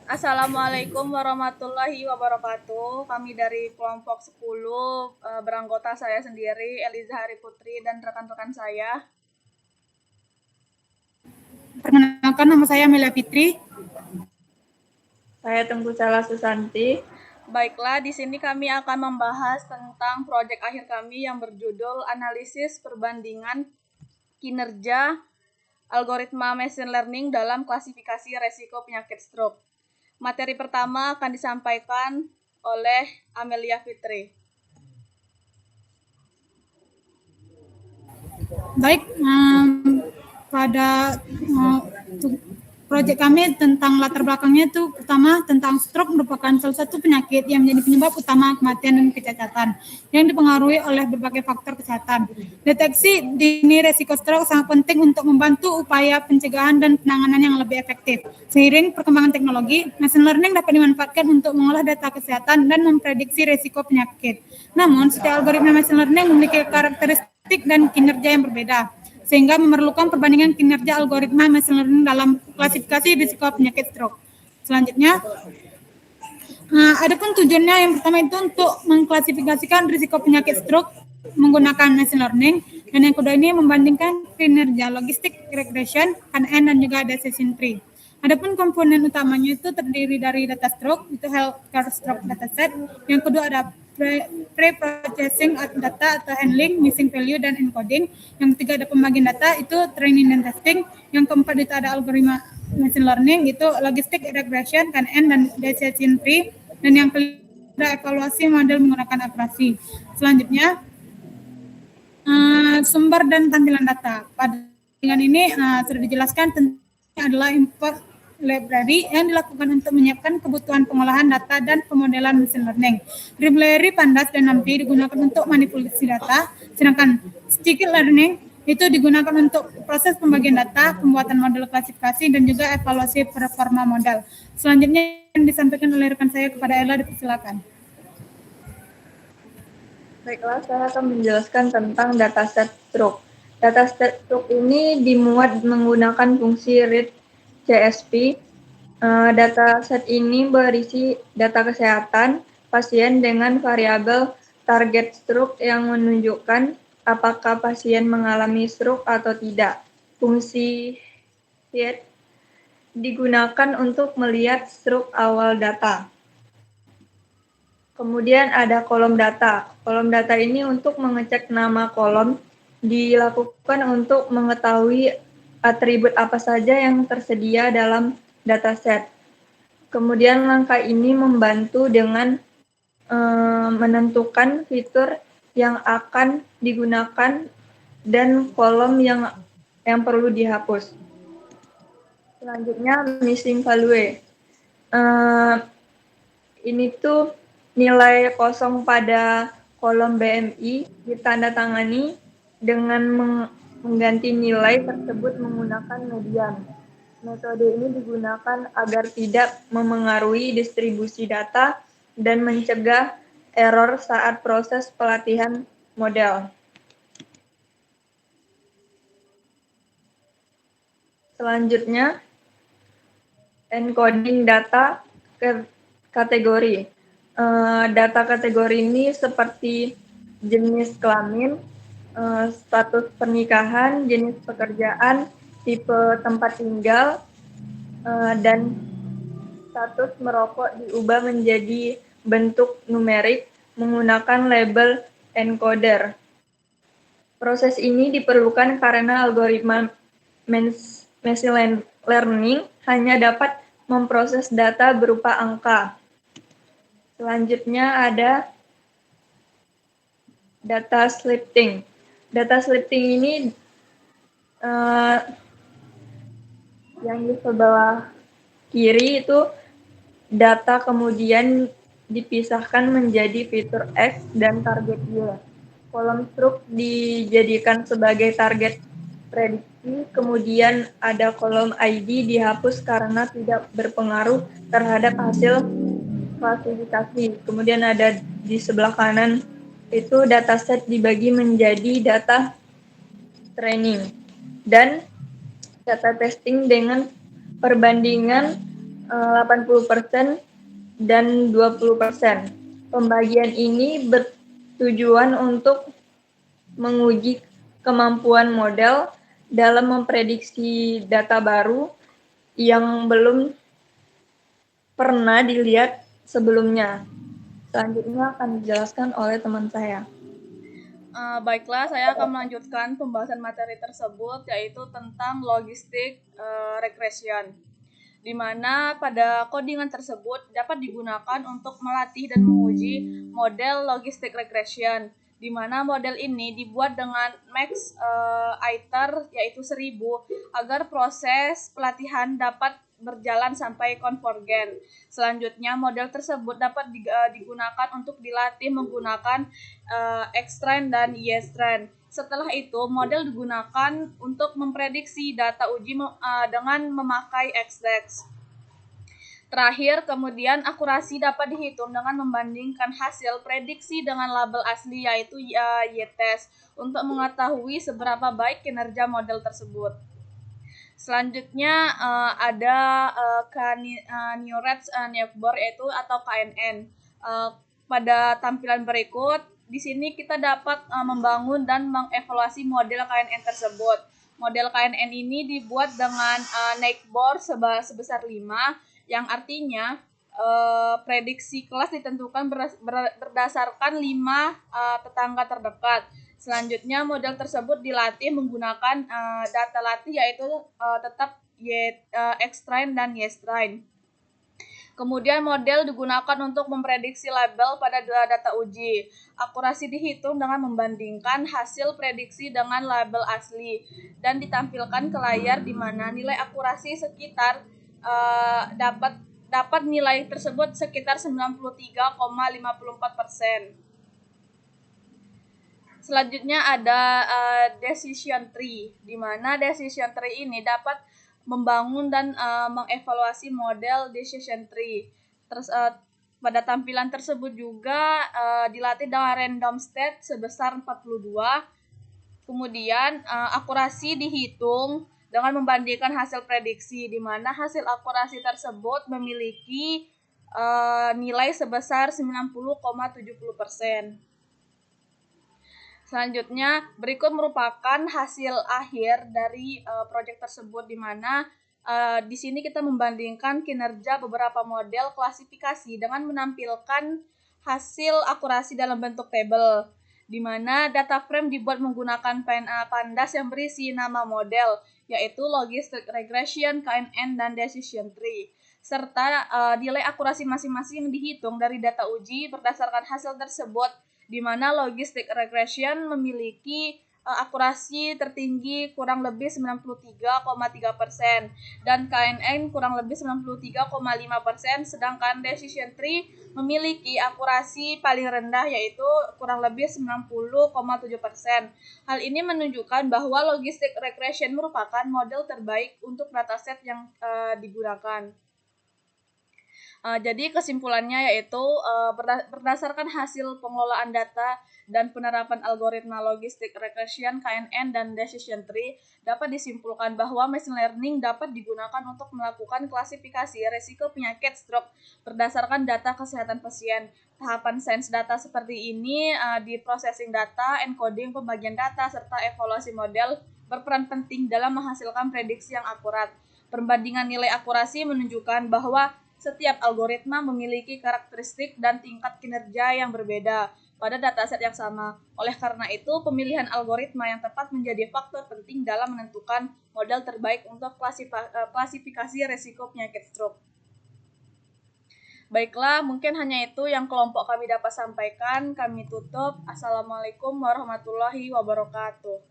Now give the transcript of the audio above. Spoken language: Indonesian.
Assalamualaikum warahmatullahi wabarakatuh. Kami dari kelompok 10 beranggota saya sendiri, Eliza Hari Putri, dan rekan-rekan saya. Perkenalkan, nama saya Amelia Fitri. Saya Tengku Cala Susanti. Baiklah, di sini kami akan membahas tentang proyek akhir kami yang berjudul Analisis Perbandingan Kinerja Algoritma Machine Learning dalam Klasifikasi Resiko Penyakit Stroke. Materi pertama akan disampaikan oleh Amelia Fitri. Baik, pada proyek kami tentang latar belakangnya itu pertama tentang stroke merupakan salah satu penyakit yang menjadi penyebab utama kematian dan kecacatan yang dipengaruhi oleh berbagai faktor kesehatan. Deteksi dini resiko stroke sangat penting untuk membantu upaya pencegahan dan penanganan yang lebih efektif. Seiring perkembangan teknologi, machine learning dapat dimanfaatkan untuk mengolah data kesehatan dan memprediksi resiko penyakit. Namun, setiap algoritma machine learning memiliki karakteristik dan kinerja yang berbeda, sehingga memerlukan perbandingan kinerja algoritma machine learning dalam klasifikasi risiko penyakit stroke. Selanjutnya, adapun tujuannya yang pertama itu untuk mengklasifikasikan risiko penyakit stroke menggunakan machine learning, dan yang kedua ini membandingkan kinerja logistic regression, KNN, dan juga decision tree. Adapun komponen utamanya itu terdiri dari data stroke, itu healthcare stroke dataset. Yang kedua ada pre-processing data atau handling, missing value, dan encoding. Yang ketiga ada pembagian data, itu training dan testing. Yang keempat itu ada algoritma machine learning, itu logistic regression, KNN, dan decision tree. Dan yang kelima ada evaluasi model menggunakan akurasi. Selanjutnya, sumber dan tampilan data. Pada dengan ini sudah dijelaskan tentang adalah import library yang dilakukan untuk menyiapkan kebutuhan pengolahan data dan pemodelan machine learning. Library Pandas dan NumPy digunakan untuk manipulasi data, sedangkan Scikit Learning itu digunakan untuk proses pembagian data, pembuatan model klasifikasi, dan juga evaluasi performa model. Selanjutnya yang disampaikan oleh rekan saya kepada Ella, dipersilakan. Baiklah, saya akan menjelaskan tentang dataset stroke. Dataset stroke ini dimuat menggunakan fungsi read CSV. Dataset ini berisi data kesehatan pasien dengan variabel target stroke yang menunjukkan apakah pasien mengalami stroke atau tidak. Fungsi read digunakan untuk melihat stroke awal data. Kemudian ada kolom data. Kolom data ini untuk mengecek nama kolom, dilakukan untuk mengetahui atribut apa saja yang tersedia dalam dataset. Kemudian langkah ini membantu dengan menentukan fitur yang akan digunakan dan kolom yang perlu dihapus. Selanjutnya missing value. Ini tuh nilai kosong pada kolom BMI ditandatangani dengan mengganti nilai tersebut menggunakan median. Metode ini digunakan agar tidak memengaruhi distribusi data dan mencegah error saat proses pelatihan model. Selanjutnya, encoding data ke kategori. Data kategori ini seperti jenis kelamin, status pernikahan, jenis pekerjaan, tipe tempat tinggal, dan status merokok diubah menjadi bentuk numerik menggunakan label encoder. Proses ini diperlukan karena algoritma machine learning hanya dapat memproses data berupa angka. Selanjutnya ada data splitting. Data splitting ini yang di sebelah kiri itu data kemudian dipisahkan menjadi fitur X dan target Y. Kolom stroke dijadikan sebagai target prediksi, kemudian ada kolom ID dihapus karena tidak berpengaruh terhadap hasil klasifikasi. Kemudian ada di sebelah kanan itu dataset dibagi menjadi data training dan data testing dengan perbandingan 80% dan 20%. Pembagian ini bertujuan untuk menguji kemampuan model dalam memprediksi data baru yang belum pernah dilihat sebelumnya. Selanjutnya akan dijelaskan oleh teman saya. Baiklah, saya akan melanjutkan pembahasan materi tersebut, yaitu tentang logistik regression, di mana pada codingan tersebut dapat digunakan untuk melatih dan menguji model logistik regression, di mana model ini dibuat dengan max iter yaitu 1000 agar proses pelatihan dapat berjalan sampai konvergen. Selanjutnya, model tersebut dapat digunakan untuk dilatih menggunakan X-trend dan Y-trend. Setelah itu, model digunakan untuk memprediksi data uji dengan memakai X-Dex. Terakhir, kemudian akurasi dapat dihitung dengan membandingkan hasil prediksi dengan label asli yaitu Y-test untuk mengetahui seberapa baik kinerja model tersebut. Selanjutnya ada Knowledge Network yaitu atau KNN. Pada tampilan berikut, di sini kita dapat membangun dan mengevaluasi model KNN tersebut. Model KNN ini dibuat dengan Neighbor sebesar 5, yang artinya prediksi kelas ditentukan berdasarkan 5 tetangga terdekat. Selanjutnya, model tersebut dilatih menggunakan data latih yaitu tetap X-trend dan Y-trend. Kemudian model digunakan untuk memprediksi label pada data uji. Akurasi dihitung dengan membandingkan hasil prediksi dengan label asli dan ditampilkan ke layar di mana nilai akurasi sekitar dapat nilai tersebut sekitar 93,54%. Selanjutnya ada decision tree, di mana decision tree ini dapat membangun dan mengevaluasi model decision tree. Terus pada tampilan tersebut juga dilatih dengan random state sebesar 42. Kemudian akurasi dihitung dengan membandingkan hasil prediksi, di mana hasil akurasi tersebut memiliki nilai sebesar 90,70%. Selanjutnya, berikut merupakan hasil akhir dari proyek tersebut, di mana di sini kita membandingkan kinerja beberapa model klasifikasi dengan menampilkan hasil akurasi dalam bentuk tabel, di mana data frame dibuat menggunakan pandas yang berisi nama model, yaitu logistic regression, KNN, dan decision tree, serta nilai akurasi masing-masing yang dihitung dari data uji berdasarkan hasil tersebut, di mana logistic regression memiliki akurasi tertinggi kurang lebih 93,3% dan KNN kurang lebih 93,5%, sedangkan decision tree memiliki akurasi paling rendah yaitu kurang lebih 90,7%. Hal ini menunjukkan bahwa logistic regression merupakan model terbaik untuk dataset yang digunakan. Jadi kesimpulannya yaitu berdasarkan hasil pengelolaan data dan penerapan algoritma logistik regression, KNN, dan decision tree, dapat disimpulkan bahwa machine learning dapat digunakan untuk melakukan klasifikasi risiko penyakit stroke berdasarkan data kesehatan pasien. Tahapan sains data seperti ini di processing data, encoding, pembagian data, serta evaluasi model berperan penting dalam menghasilkan prediksi yang akurat. Perbandingan nilai akurasi menunjukkan bahwa setiap algoritma memiliki karakteristik dan tingkat kinerja yang berbeda pada dataset yang sama. Oleh karena itu, pemilihan algoritma yang tepat menjadi faktor penting dalam menentukan model terbaik untuk klasifikasi risiko penyakit stroke. Baiklah, mungkin hanya itu yang kelompok kami dapat sampaikan. Kami tutup. Assalamualaikum warahmatullahi wabarakatuh.